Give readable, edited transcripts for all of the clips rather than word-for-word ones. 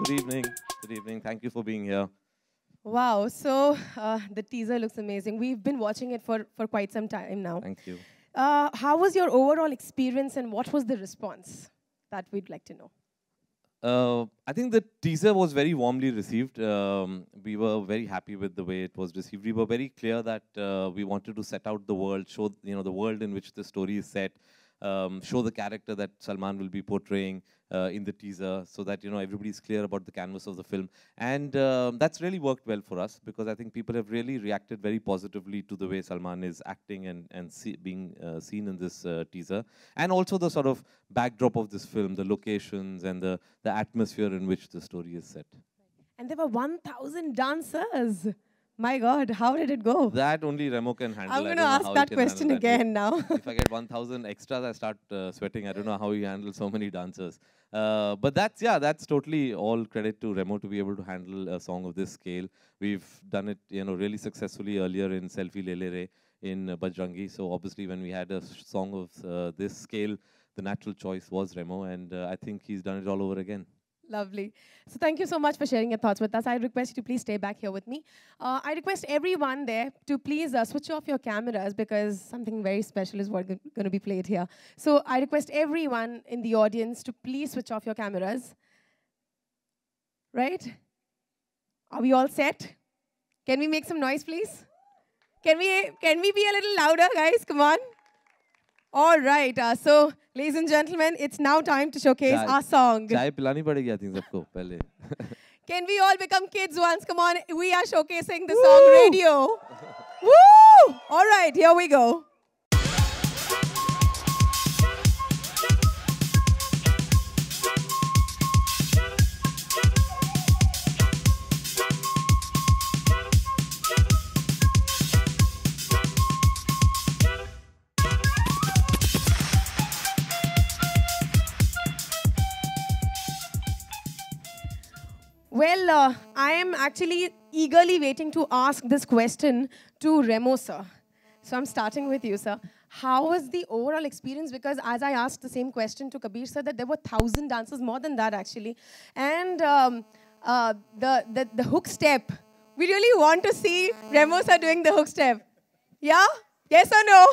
Good evening. Good evening. Thank you for being here. Wow, so the teaser looks amazing. We've been watching it for quite some time now. Thank you. How was your overall experience and what was the response? That we'd like to know. I think the teaser was very warmly received. We were very happy with the way it was received. We were very clear that we wanted to set out the world, show the world in which the story is set, show the character that Salman will be portraying in the teaser, so that everybody's clear about the canvas of the film. And that's really worked well for us, because I think people have really reacted very positively to the way Salman is acting and being seen in this teaser, and also the sort of backdrop of this film, the locations and the atmosphere in which the story is set. And there were 1,000 dancers. My God, how did it go? That only Remo can handle. I'm going to ask that question again now. If I get 1,000 extras, I start sweating. I don't know how he handles so many dancers. But that's totally all credit to Remo to be able to handle a song of this scale. We've done it, really successfully earlier in Selfie Le Le Re in Bajrangi. So obviously, when we had a song of this scale, the natural choice was Remo, and I think he's done it all over again. Lovely. So thank you so much for sharing your thoughts with us. I request you to please stay back here with me. I request everyone there to please switch off your cameras, because something very special is going to be played here. So I request everyone in the audience to please switch off your cameras. Right? Are we all set? Can we make some noise, please? Can we be a little louder, guys? Come on. All right. So, ladies and gentlemen, it's now time to showcase our song. Chai pilani padegi, I think, sabko pehle. Can we all become kids once? Come on. We are showcasing the song Radio. Woo! All right. Here we go. Well, I am actually eagerly waiting to ask this question to Remo, sir. So I'm starting with you, sir. How was the overall experience? Because as I asked the same question to Kabir, sir, that there were 1,000 dancers, more than that actually. And the hook step, we really want to see Remo, sir, doing the hook step. Yeah? Yes or no?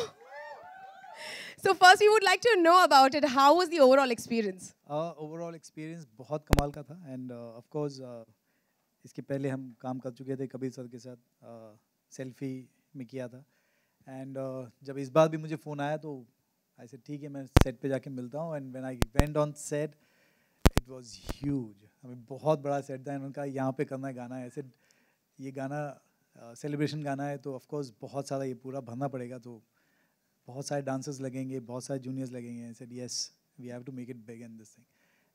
So first, we would like to know about it. How was the overall experience? Overall experience बहुत कमाल का था, and of course इसके पहले हम काम कर चुके थे कबीर सर के साथ, सेल्फी में किया था, and जब इस बार भी मुझे फ़ोन आया तो ऐसे ठीक है मैं सेट पे जाके मिलता हूँ, and when I went on set it was huge. हमें बहुत बड़ा सेट था, उनका यहाँ पे करना है गाना, ऐसे ये गाना सेलिब्रेशन गाना है तो of course बहुत सारा ये पूरा भरना पड़ेगा, तो बहुत सारे डांसर्स लगेंगे, बहुत सारे जूनियर्स लगेंगे. I said yes, we have to make it big in this thing.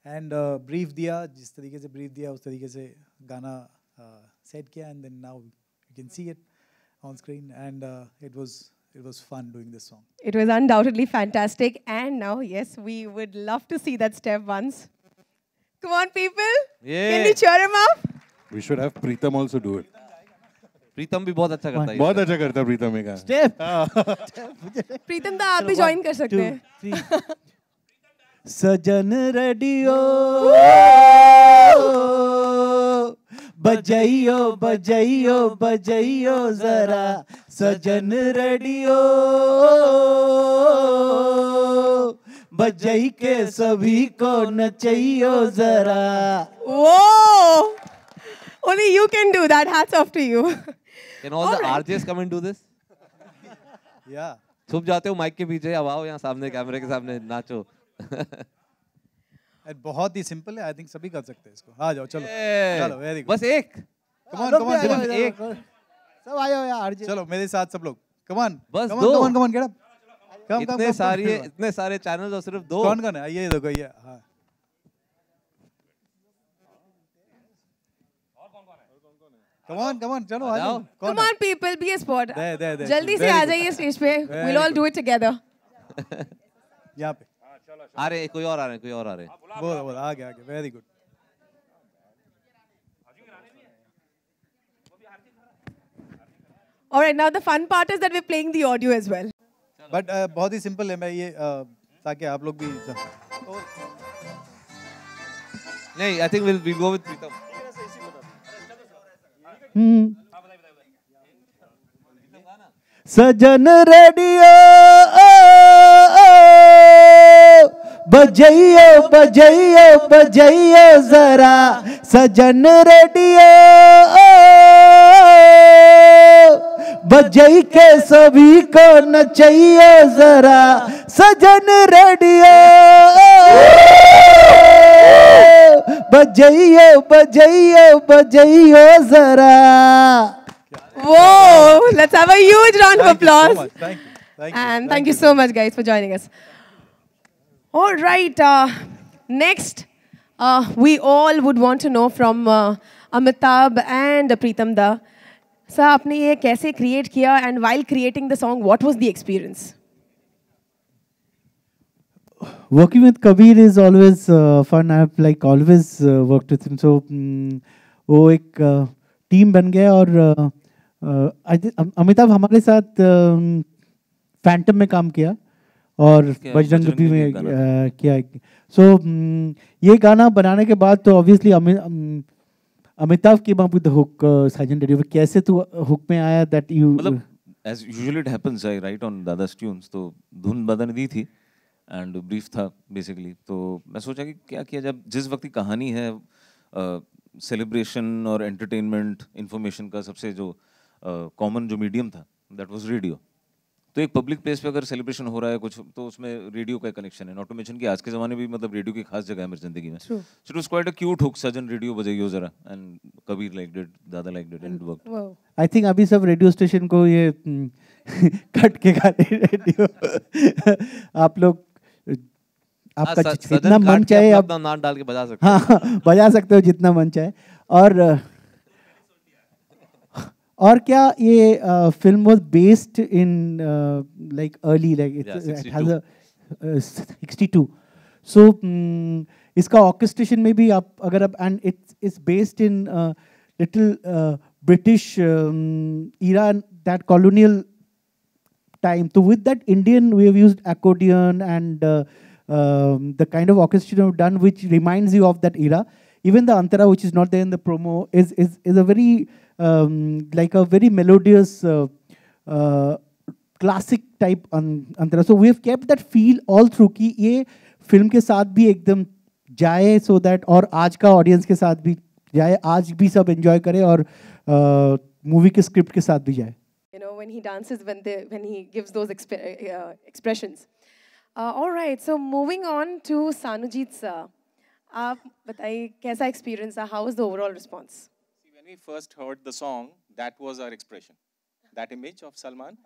And brief दिया, जिस तरीके से brief दिया उस तरीके से गाना set किया, and then now you can see it on screen, and it was fun doing this song. It was undoubtedly fantastic, and now yes, we would love to see that step once. Come on, people! Yeah. Can we cheer him up? We should have Pritam also do it. प्रीतम भी बहुत अच्छा करता है. बहुत अच्छा करता है प्रीतम ये गाना. Step. प्रीतम दा आप भी ज्वाइन कर सकते हैं. सजन रेडियो बजाइयो बजाइयो बजाइयो जरा, सजन रेडियो बजाई के सभी को नचाइयो जरा. Whoa! Only you can do that. Hats off to you. Can all the RJs come and do this? Yeah. छुप जाते हो माइक के पीछे, अब आओ यहाँ सामने कैमरे के सामने नाचो. And बहुत ही simple है. I think सभी कर सकते हैं इसको. आ जाओ चलो. चलो very good. बस एक. Come on, come on, come on. एक. सब आयो यार आरजे. चलो मेरे साथ सब लोग. Come on. बस come दो. on, come on, come on, get up. Come, इतने सारे चैनल्स और सिर्फ दो. कौन है? ये देखो ये. हाँ. Come on, come on, चलो आ जाओ. Come on, people, be a sport. there. जल्दी से आ जाइए स्टेज पे. We'll all do it together. यहाँ पे. आ रहे कोई और आ रहे बोलो आगे very good. All right, now the fun part is that we're playing the audio as well. But बहुत ही simple है. मैं ये ताकि आप लोग भी. नहीं, I think we'll go with Pritam. सजन रेडियो बजाइयो बजाइयो बजाइयो जरा सजन रेडियो बजाई के सभी को नचाइयो जरा सजन रेडियो बजाइयो बजाइयो बजाइयो जरा. Whoa! Let's have a huge round of applause. Thank you. And thank you so much, guys, for joining us. All right. Next, we all would want to know from Amitabh and Pritam Da. Sir, आपने ये कैसे create किया? And while creating the song, what was the experience? Working with Kabir is always fun. I've like always worked with him. So वो एक team बन गया और अमिताभ हमारे साथ फैंटम में काम किया और बजरंगी में किया. सो ये गाना बनाने के बाद तो obviously Amitabh came up with the hook. Saajan radio कैसे तू हुक में आया that you मतलब as usually it happens I write on दादा's tunes तो धुन बदन दी थी and brief था basically. तो मैं सोचा कि क्या किया जब जिस वक्त की कहानी है सेलिब्रेशन और एंटरटेनमेंट इन्फॉर्मेशन का सबसे जो कॉमन जो मीडियम था दैट वाज रेडियो. तो एक पब्लिक प्लेस पे अगर सेलिब्रेशन हो रहा है कुछ तो उसमें रेडियो का कनेक्शन है. नॉट टू मेंशन कि आज के ज़माने में भी मतलब रेडियो की खास जगह है मेरी ज़िंदगी में. So it was quite a cute hook सजन रेडियो बजाइयो जरा एंड कबीर लाइक्ड इट दादा liked it and worked. I think अभी सब रेडियो स्टेशन को ये कट के गा रेडियो आप लोग आपका जितना मन चाहे आप नाम डाल के बजा सकते हो. हाँ बजा सकते हो जितना मन चाहे. और क्या ये film was based in like early like it has a 62. सो इसका ऑर्केस्ट्रेशन में भी आप अगर आप and it's based in little British era that colonial time. So with that Indian we have used accordion and the kind of orchestration we've done which reminds you of that era. Even the Antara, which is not there in the promo, is a very like a very melodious classic type Antara. So we have kept that feel all through कि ये film के साथ भी एकदम जाए so that और आज का ऑडियंस के साथ भी जाए, आज भी सब एंजॉय करे और मूवी के स्क्रिप्ट के साथ भी जाए. You know, when he dances, when he gives those expressions. All right, so moving on to Sanujit sir. आप बताइए कैसा experience था? How was the overall response? See, when we first heard the song, that was our expression. That image of Salman,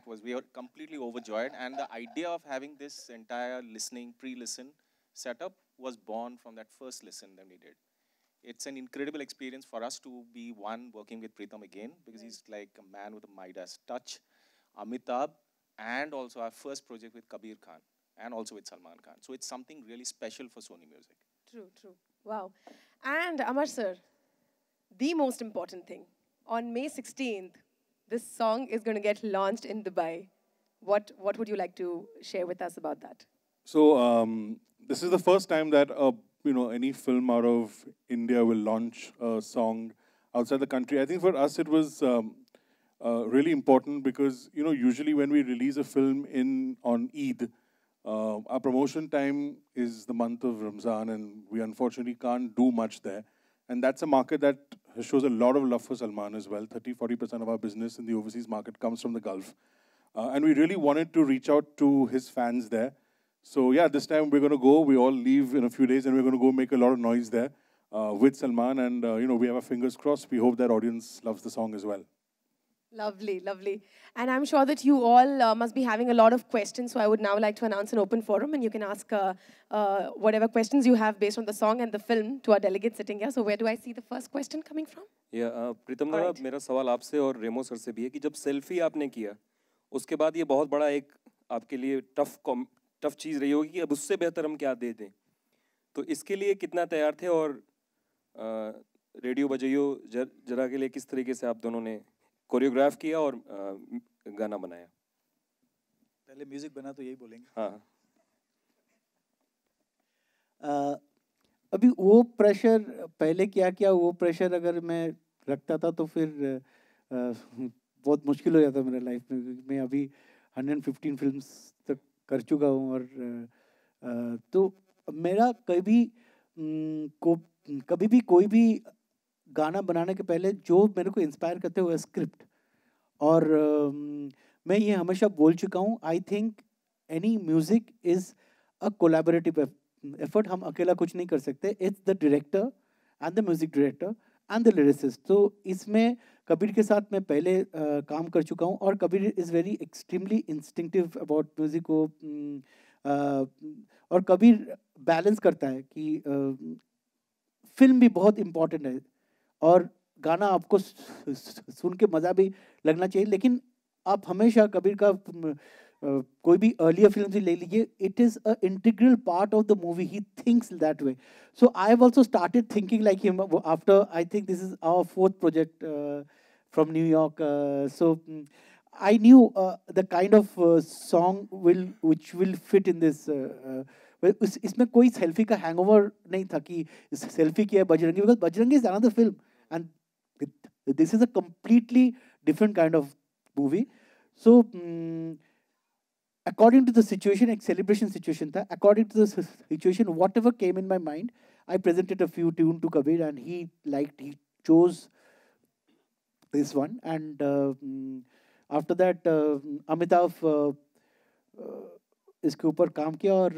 we were completely overjoyed, and the idea of having this entire listening, pre-listen setup was born from that first listen that we did. It's an incredible experience for us to be working with Pritam again, because he's like a man with a Midas touch. Amitabh, and also our first project with Kabir Khan, and also with Salman Khan. So it's something really special for Sony Music. True. Wow. And Amar sir, the most important thing, on May 16th, this song is going to get launched in Dubai. What would you like to share with us about that? So this is the first time that any film out of India will launch a song outside the country. I think for us it was really important because usually when we release a film on Eid, our promotion time is the month of Ramzan, and we unfortunately can't do much there. And that's a market that shows a lot of love for Salman as well. 30-40% of our business in the overseas market comes from the Gulf. And we really wanted to reach out to his fans there. So yeah, this time we're going to go. We all leave in a few days, and we're going to go make a lot of noise there with Salman. And we have our fingers crossed. We hope that audience loves the song as well. Lovely, lovely. And I'm sure that you all must be having a lot of questions. So I would now like to announce an open forum, and you can ask whatever questions you have based on the song and the film to our delegates sitting here. So where do I see the first question coming from? प्रीतम दादा, मेरा सवाल आपसे और रेमो sir से भी है कि जब सेल्फी आपने किया, उसके बाद ये बहुत बड़ा एक आपके लिए टफ चीज़ रही होगी कि अब उससे बेहतर हम क्या दे दें, तो इसके लिए कितना तैयार थे और रेडियो बजाइयो जरा के लिए किस तरीके से आप दोनों ने कोरियोग्राफ किया और गाना बनाया? पहले म्यूजिक बना तो यही बोलेंगे। हाँ। अभी वो प्रेशर पहले क्या वो प्रेशर अगर मैं रखता था तो फिर बहुत मुश्किल हो जाता मेरा लाइफ में, क्योंकि मैं अभी 115 फिल्म्स तक कर चुका हूँ और तो मेरा कभी भी कोई भी गाना बनाने के पहले जो मेरे को इंस्पायर करते हुए स्क्रिप्ट, और मैं ये हमेशा बोल चुका हूँ, I think any music is a collaborative effort. हम अकेला कुछ नहीं कर सकते, it's the director and the music director and the lyricist. तो इसमें कबीर के साथ मैं पहले काम कर चुका हूँ, और Kabir is very extremely instinctive about music को, और कबीर बैलेंस करता है कि फिल्म भी बहुत इम्पॉर्टेंट है और गाना आपको सुन के मज़ा भी लगना चाहिए, लेकिन आप हमेशा कबीर का कोई भी अर्लियर फिल्म से ले लीजिए, it is a integral part of the movie, he thinks that way. So I have also started thinking like him after, I think this is our 4th project from New York. So I knew the kind of song which will fit in this. इसमें कोई selfie का hangover नहीं था कि selfie किया है Bajrangi, because Bajrangi is another film and this is a completely different kind of movie. So according to the situation, एक celebration situation था, according to the situation, whatever came in my mind, I presented a few tunes to Kabir and he chose this one, and after that Amitav इसके ऊपर काम किया और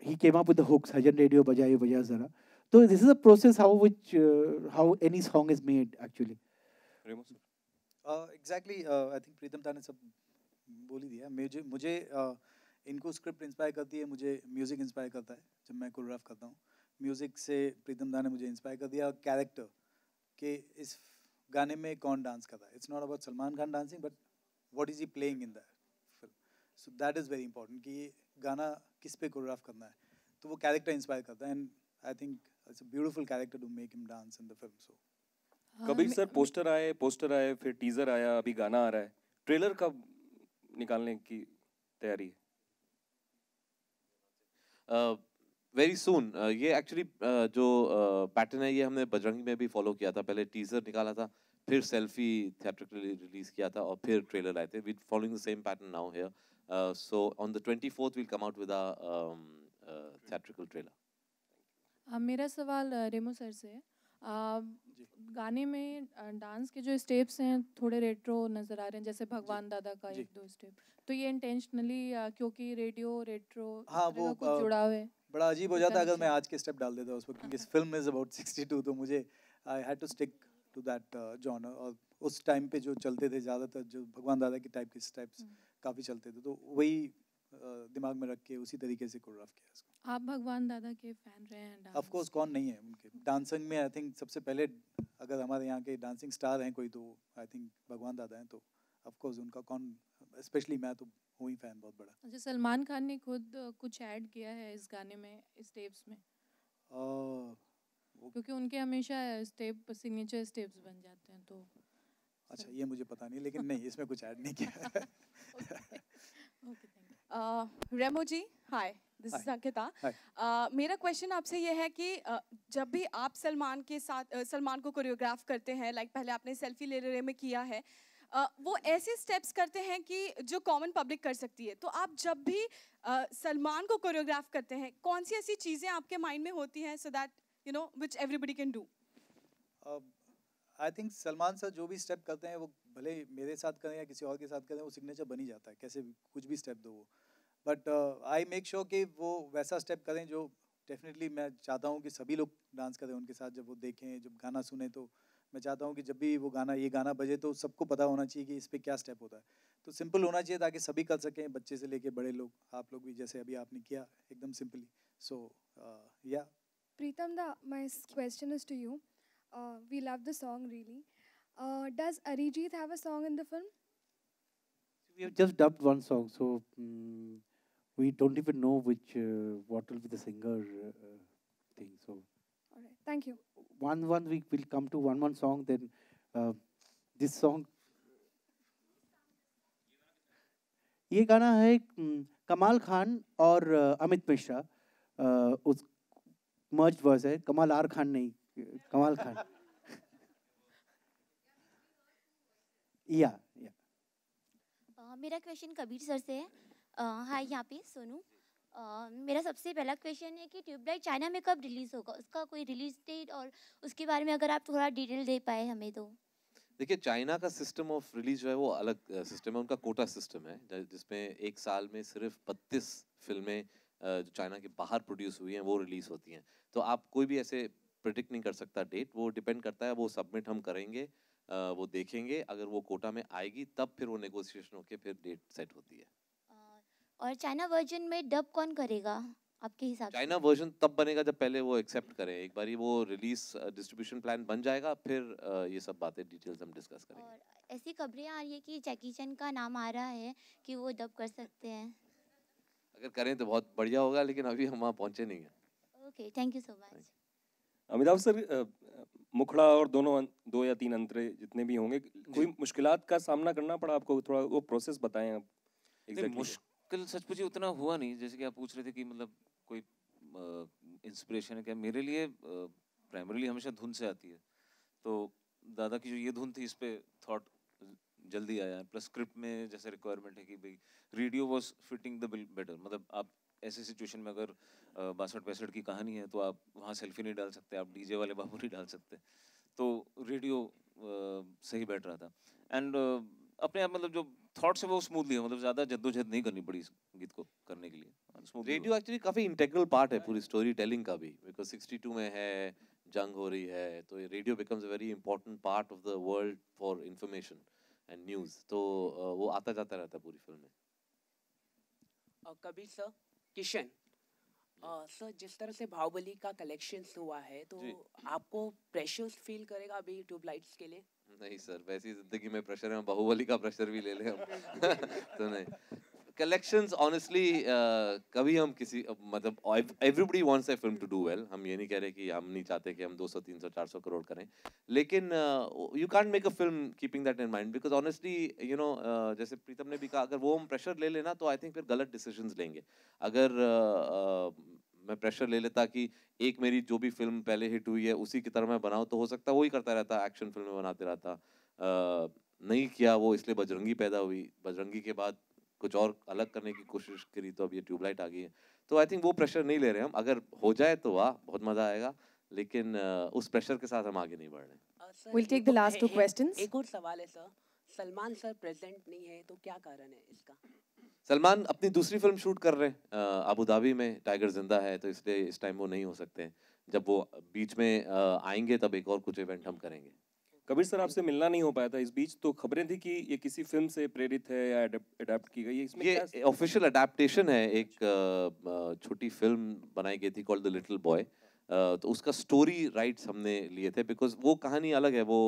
he came up with the hooks, Hajan Radio बजाइए बजा जरा। तो this is a process how any song is made actually. Exactly, I think प्रीतम दा ने सब बोल ही दिया। मुझे इनको स्क्रिप्ट इंस्पायर करती है, मुझे म्यूज़िक इंस्पायर करता है जब मैं कोरियोग्राफ करता हूँ। म्यूज़िक से प्रीतम दा ने मुझे इंस्पायर कर दिया, कैरेक्टर कि इस गाने में कौन डांस कर रहा है। It's not about Salman Khan dancing, but what is he playing in that film. So that is very important कि ये गाना किस पे कोरियोग्राफ करना है, तो वो कैरेक्टर इंस्पायर करता है, and I think it's a beautiful character to make him dance in the film. So Kabir sir, poster आए, फिर टीजर आया, अभी गाना आ रहा है, ट्रेलर कब निकालने की तैयारी है? Very soon. ये एक्चुअली जो पैटर्न है ये हमने बजरंगी में भी फॉलो किया था। पहले टीजर निकाला था, फिर सेल्फी थिएट्रिकली रिलीज किया था, और फिर ट्रेलर आए थे। We following the same pattern now here. So on the 24th we'll come out with a theatrical trailer. मेरा सवाल रेमो सर से है। गाने में डांस के जो स्टेप्स हैं थोड़े रेट्रो नज़र आ रहे हैं, जैसे भगवान दादा का 1-2 स्टेप, तो ये इंटेंशनली क्योंकि रेडियो रेट्रो वो कुछ जुड़ाव है? बड़ा अजीब हो जाता अगर मैं आज के स्टेप डाल देता उस पर, क्योंकि फिल्म इज अबाउट 62, तो मुझे I had to stick to that genre. और उस टाइम पे जो चलते थे ज़्यादातर जो भगवान दादा के टाइप के स्टेप्स काफ़ी चलते थे, तो वही दिमाग में रख के उसी तरीके से कोरियोग्राफ किया इसको। आप भगवान दादा के फैन रहे हैं? ऑफ कोर्स, कौन नहीं है उनके डांसिंग में। आई थिंक सबसे पहले अगर हमारे यहाँ के डांसिंग स्टार हैं कोई, तो आई थिंक भगवान दादा हैं। तो ऑफ कोर्स उनका कौन, स्पेशली मैं तो हूँ ही फैन बहुत बड़ा। अच्छा, सलमान खान ने खुद कुछ ऐड किया है इस गाने में, स्टेप्स में? क्योंकि उनके हमेशा स्टेप सिग्नेचर स्टेप्स बन जाते हैं, तो अच्छा ये मुझे पता नहीं, लेकिन नहीं इसमें कुछ ऐड नहीं किया। रेमो जी, हाय, दिस इज अंकिता। मेरा क्वेश्चन आपसे ये है कि जब भी आप सलमान के साथ सलमान को कोरियोग्राफ करते हैं, लाइक पहले आपने सेल्फी ले रहे में किया है, वो ऐसे स्टेप्स करते हैं कि जो कॉमन पब्लिक कर सकती है, तो आप जब भी सलमान को कोरियोग्राफ करते हैं, कौन सी ऐसी चीज़ें आपके माइंड में होती हैं so that you know which everybody can do? I think Salman sir जो भी स्टेप करते हैं, वो भले मेरे साथ करें या किसी और के साथ करें, वो सिग्नेचर बन ही जाता है, कैसे भी कुछ भी स्टेप दो वो। बट आई मेक श्योर कि वो वैसा स्टेप करें जो डेफिनेटली मैं चाहता हूँ कि सभी लोग डांस करें उनके साथ, जब वो देखें, जब गाना सुने। तो मैं चाहता हूँ कि जब भी वो गाना, ये गाना बजे तो सबको पता होना चाहिए कि इस पे क्या स्टेप होता है। तो सिंपल होना चाहिए ताकि सभी कर सकें, बच्चे से लेके बड़े लोग, आप लोग भी जैसे अभी आपने किया एकदम सिंपली। सो या Pritam da, my question is to you. We love the song really. Does Arijit have a song in the film? We have just dubbed one song, so we don't even know which what will be the singer thing. So, all right, thank you. One we will come to one song. Then this song. ये गाना है कमाल खान और अमित मिश्रा, उस मर्ज verse है। कमाल are Khan नहीं, कमाल खान। या मेरा क्वेश्चन कबीर सर से है। हाय, यहाँ पे सोनू। मेरा सबसे पहला क्वेश्चन है कि ट्यूबलाइट चाइना में कब रिलीज होगा, उसका कोई रिलीज डेट और उसके बारे में अगर आप थोड़ा डिटेल दे पाए हमें तो। देखिए, चाइना का सिस्टम ऑफ रिलीज जो है वो अलग सिस्टम है, उनका कोटा सिस्टम है जिसमें एक साल में सिर्फ 32 फिल्में जो चाइना के बाहर प्रोड्यूस हुई हैं वो रिलीज होती हैं। तो आप कोई भी ऐसे प्रेडिक्ट नहीं कर सकता डेट, वो डिपेंड करता है, वो सबमिट हम करेंगे, वो देखेंगे, अगर वो कोटा में आएगी तब फिर वो नेगोशिएशन होके फिर डेट सेट होती है। और चाइना वर्जन में डब कौन करेगा आपके हिसाब से? चाइना वर्जन तब बनेगा जब पहले वो एक्सेप्ट करें, एक बार वो रिलीज डिस्ट्रीब्यूशन प्लान बन जाएगा, फिर ये सब बातें डिटेल्स हम डिस्कस करेंगे। और ऐसी खबरें आ रही है कि जैकी चैन का नाम आ रहा है कि वो डब कर सकते हैं। अगर करें तो बहुत बढ़िया होगा, लेकिन अभी हम वहाँ पहुँचे नहीं हैं। Okay, thank you so much. Amitabh sir, मुखड़ा और दो या तीन अंतरे जितने भी होंगे, कोई मुश्किलात का सामना करना पड़ा आपको? थोड़ा वो प्रोसेस बताएं आप। मुश्किल सच पूछिए उतना हुआ नहीं, जैसे कि आप पूछ रहे थे कि मतलब कोई इंस्पिरेशन है क्या। मेरे लिए प्राइमरीली हमेशा धुन से आती है, तो दादा की जो ये धुन थी इस पे थॉट जल्दी आया, प्लस स्क्रिप्ट में जैसे रिक्वायरमेंट है कि भाई radio was fitting the bill better. मतलब आप ऐसे सिचुएशन में अगर 62-65 की कहानी है तो आप वहाँ सेल्फी नहीं डाल सकते, आप डीजे वाले बाबू नहीं डाल सकते, तो रेडियो सही बैठ रहा था। एंड अपने आप मतलब जो थॉट्स है वो स्मूथली है, मतलब ज़्यादा जद्दोजहद नहीं करनी पड़ी इस गीत को करने के लिए। रेडियो एक्चुअली काफ़ी इंटेग्रल पार्ट है पूरी स्टोरी टेलिंग का भी, बिकॉज 62 में है, जंग हो रही है, तो radio becomes a very important part of the world for information and news, तो वो आता जाता रहता है पूरी फिल्म में। कबीर सर, किशन सर, जिस तरह से बाहुबली का कलेक्शन हुआ है तो आपको प्रेशर फील करेगा अभी ट्यूबलाइट्स के लिए? नहीं सर, वैसी जिंदगी में प्रेशर है, बाहुबली का प्रेशर भी ले लें हम। तो नहीं, कलेक्शंस ऑनेस्टली कभी हम किसी मतलब everybody wants a film to do well, हम ये नहीं कह रहे कि हम नहीं चाहते कि हम 200 300 400 करोड़ करें, लेकिन you can't make a film keeping that in mind, because honestly you know जैसे प्रीतम ने भी कहा, अगर वो हम प्रेशर ले लेना तो आई थिंक फिर गलत डिसीजंस लेंगे। अगर मैं प्रेशर ले लेता कि एक मेरी जो भी फिल्म पहले हिट हुई है उसी की तरह मैं बनाऊं, तो हो सकता है वही करता रहता, एक्शन फिल्में बनाते रहता। नहीं किया वो, इसलिए बजरंगी पैदा हुई, बजरंगी के बाद कुछ और अलग करने की कोशिश करी, तो अब ये ट्यूबलाइट आ गई है। तो आई थिंक वो प्रेशर नहीं ले रहे हम, अगर हो जाए तो वाह बहुत मजा आएगा, लेकिन उस प्रेशर के साथ हम आगे नहीं बढ़ रहे। We'll take the last two questions. एक और सवाल है सर, सलमान सर प्रेजेंट नहीं है तो क्या कारण है इसका? सलमान अपनी दूसरी फिल्म शूट कर रहे हैं अबू धाबी में, टाइगर जिंदा है, तो इसलिए इस टाइम वो नहीं हो सकते हैं। जब वो बीच में आएंगे तब एक और कुछ इवेंट हम करेंगे। कबीर सर, आपसे मिलना नहीं हो पाया था इस बीच, तो खबरें थी कि ये किसी फिल्म से प्रेरित है या अडेप्ट की गई है, इसमें ये ऑफिशियल अडेप्टेशन है, एक छोटी फिल्म बनाई गई थी कॉल्ड द लिटिल बॉय, तो उसका स्टोरी राइट्स हमने लिए थे, बिकॉज वो कहानी अलग है, वो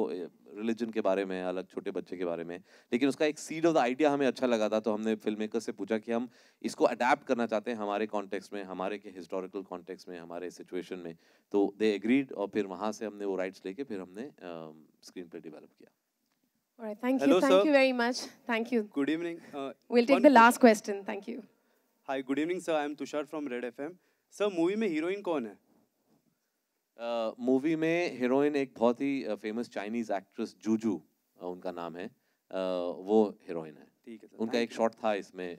रिलीजन के बारे में है, अलग छोटे बच्चे के बारे में, लेकिन उसका एक सीड ऑफ द आइडिया हमें अच्छा लगा था, तो हमने फिल्म मेकर से पूछा कि हम इसको अडेप्ट करना चाहते हैं हमारे कॉन्टेक्स्ट में, हमारे के हिस्टोरिकल कॉन्टेक्स्ट में, हमारे सिचुएशन में, तो दे एग्रीड, और फिर वहाँ से हमने वो राइट्स लेके फिर हमने स्क्रीन प्ले डेवलप किया। All right, thank you very much. Thank you. Good evening. We'll take the last question. Thank you. Hi, good evening, sir. I am Tushar from Red FM. Sir, movie में heroine कौन है? Movie में heroine एक बहुत ही famous Chinese actress Juju, उनका नाम है, वो हीरोइन है। ठीक है सर, उनका एक शॉट था इसमें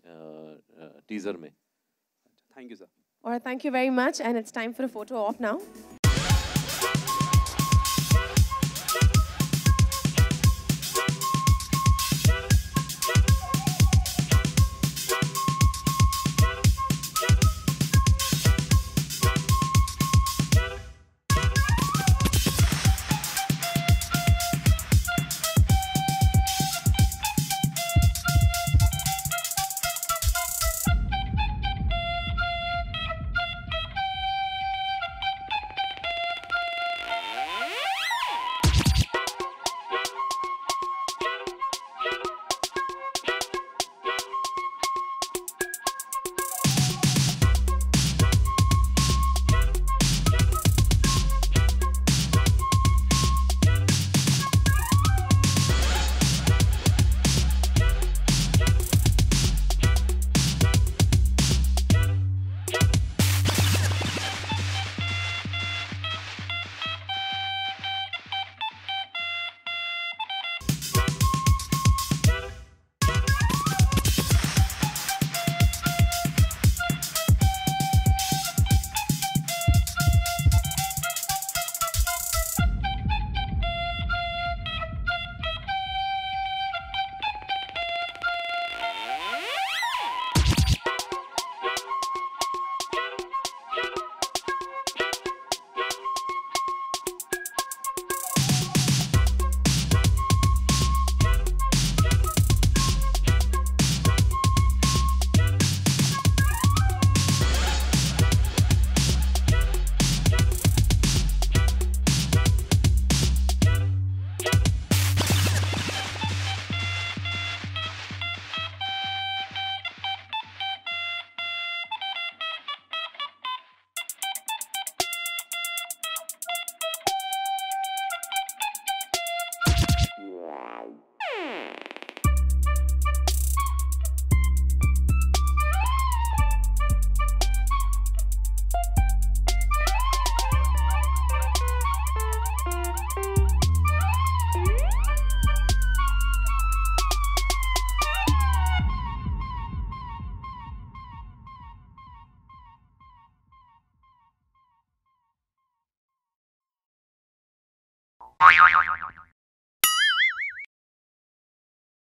टीजर में। Thank you sir. All right, thank you very much, and it's time for a photo op now. Bye.